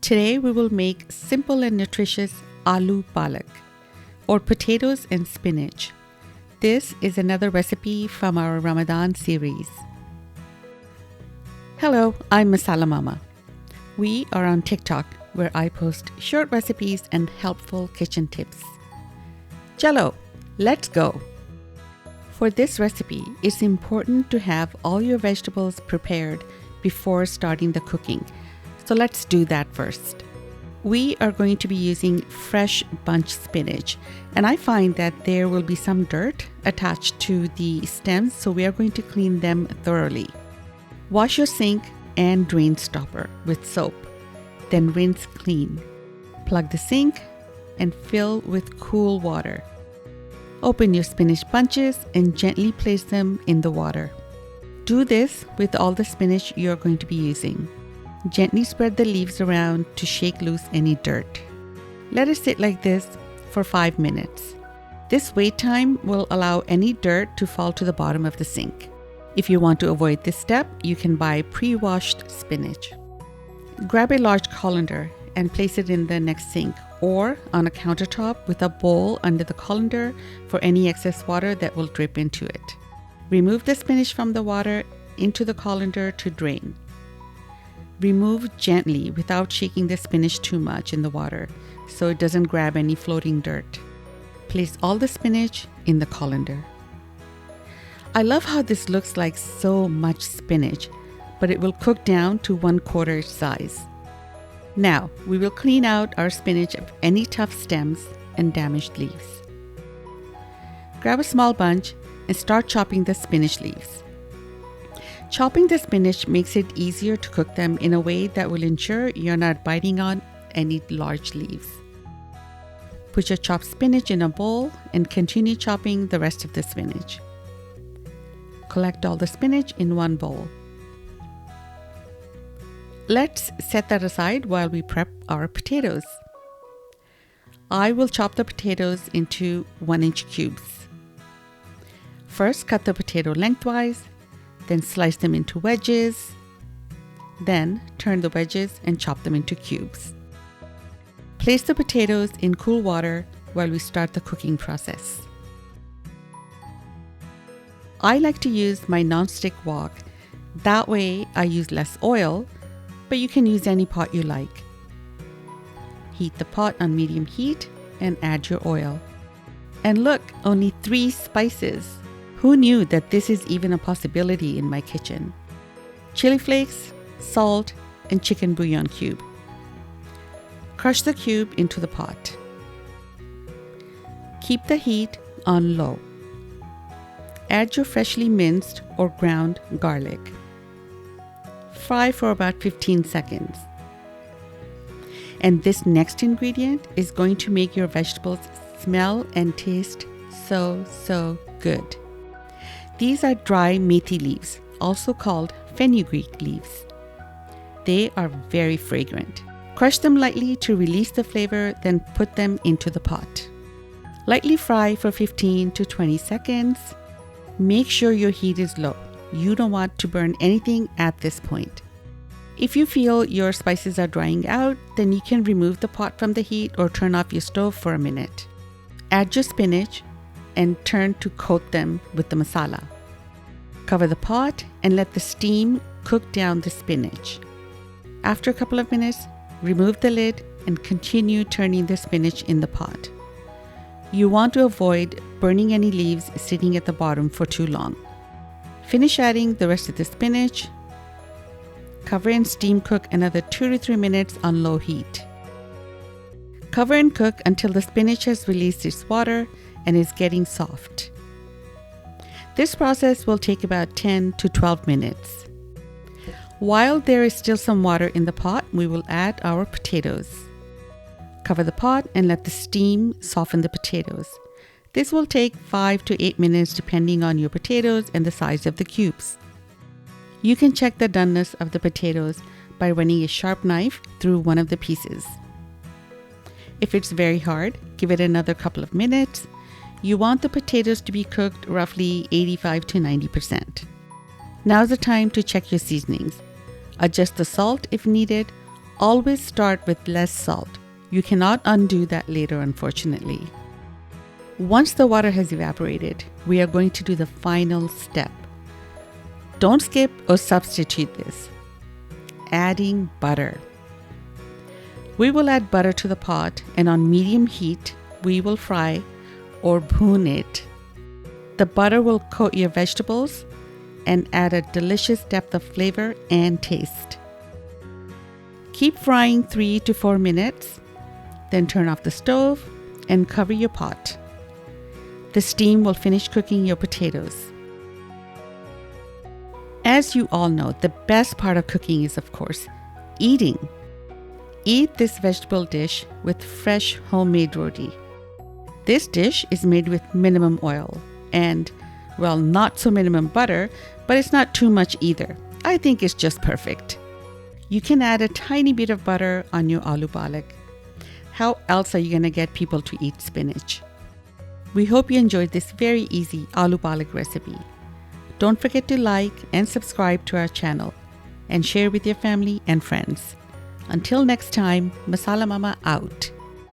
Today we will make simple and nutritious ALOO PALAK, or potatoes and spinach. This is another recipe from our Ramadan series. Hello, I'm Masala Mama. We are on TikTok, where I post short recipes and helpful kitchen tips. Chalo, let's go! For this recipe, it's important to have all your vegetables prepared before starting the cooking. So let's do that first. We are going to be using fresh bunch spinach, and I find that there will be some dirt attached to the stems, so we are going to clean them thoroughly. Wash your sink and drain stopper with soap, then rinse clean. Plug the sink and fill with cool water. Open your spinach bunches and gently place them in the water. Do this with all the spinach you're going to be using. Gently spread the leaves around to shake loose any dirt. Let it sit like this for 5 minutes. This wait time will allow any dirt to fall to the bottom of the sink. If you want to avoid this step, you can buy pre-washed spinach. Grab a large colander and place it in the next sink or on a countertop with a bowl under the colander for any excess water that will drip into it. Remove the spinach from the water into the colander to drain. Remove gently without shaking the spinach too much in the water so it doesn't grab any floating dirt. Place all the spinach in the colander. I love how this looks like so much spinach, but it will cook down to 1/4 size. Now, we will clean out our spinach of any tough stems and damaged leaves. Grab a small bunch and start chopping the spinach leaves. Chopping the spinach makes it easier to cook them in a way that will ensure you're not biting on any large leaves. Put your chopped spinach in a bowl and continue chopping the rest of the spinach. Collect all the spinach in one bowl. Let's set that aside while we prep our potatoes. I will chop the potatoes into 1-inch cubes. First, cut the potato lengthwise, then slice them into wedges. Then, turn the wedges and chop them into cubes. Place the potatoes in cool water while we start the cooking process. I like to use my non-stick wok. That way, I use less oil, but you can use any pot you like. Heat the pot on medium heat and add your oil. And look, only 3 spices. Who knew that this is even a possibility in my kitchen? Chili flakes, salt, and chicken bouillon cube. Crush the cube into the pot. Keep the heat on low. Add your freshly minced or ground garlic. Fry for about 15 seconds. And this next ingredient is going to make your vegetables smell and taste so good. These are dry methi leaves, also called fenugreek leaves. They are very fragrant. Crush them lightly to release the flavor, then put them into the pot. Lightly fry for 15 to 20 seconds. Make sure your heat is low. You don't want to burn anything at this point. If you feel your spices are drying out, then you can remove the pot from the heat or turn off your stove for a minute. Add your spinach and turn to coat them with the masala. Cover the pot and let the steam cook down the spinach. After a couple of minutes, remove the lid and continue turning the spinach in the pot. You want to avoid burning any leaves sitting at the bottom for too long. Finish adding the rest of the spinach. Cover and steam cook another 2 to 3 minutes on low heat. Cover and cook until the spinach has released its water and is getting soft. This process will take about 10 to 12 minutes. While there is still some water in the pot, we will add our potatoes. Cover the pot and let the steam soften the potatoes. This will take 5 to 8 minutes depending on your potatoes and the size of the cubes. You can check the doneness of the potatoes by running a sharp knife through one of the pieces. If it's very hard, give it another couple of minutes. You want the potatoes to be cooked roughly 85 to 90%. Now's the time to check your seasonings. Adjust the salt if needed. Always start with less salt. You cannot undo that later, unfortunately. Once the water has evaporated, we are going to do the final step. Don't skip or substitute this. Adding butter. We will add butter to the pot, and on medium heat, we will fry or brown it. The butter will coat your vegetables and add a delicious depth of flavor and taste. Keep frying 3 to 4 minutes, then turn off the stove and cover your pot. The steam will finish cooking your potatoes. As you all know, the best part of cooking is, of course, eating. Eat this vegetable dish with fresh homemade roti. This dish is made with minimum oil and, well, not so minimum butter, but it's not too much either. I think it's just perfect. You can add a tiny bit of butter on your aloo palak. How else are you going to get people to eat spinach? We hope you enjoyed this very easy aloo palak recipe. Don't forget to like and subscribe to our channel and share with your family and friends. Until next time, Masala Mama out.